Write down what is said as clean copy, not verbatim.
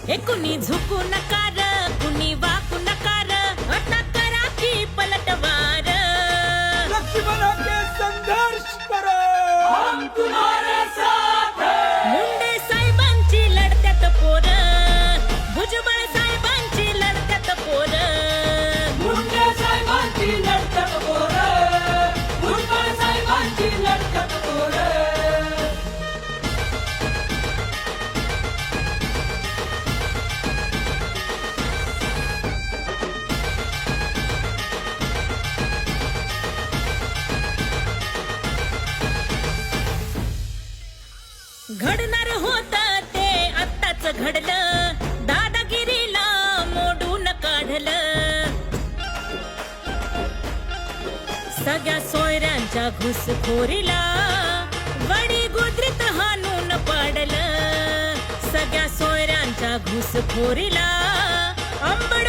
हे कुणी झुकू नकार, कुणी वाकू नकार, आता करा की पलटवार. लक्ष्मणों के संघर्ष करो, हम तुम्हारे साथ हैं. मुंडे साहेबांची लढत्यात पोर, भुजबळ साहेबांची लढत्यात पोर. मुंडे साहेबांची लढत पोर, भुजबळ साहेबांची लढत पोर. घडणार होत ते आत्ताच घडलं, दादागिरीला मोडून काढलं. सगळ्या सोयऱ्यांच्या घुसखोरीला वडी गुजरीत हाणून पाडलं. सगळ्या सोयऱ्यांच्या घुसखोरीला अंबड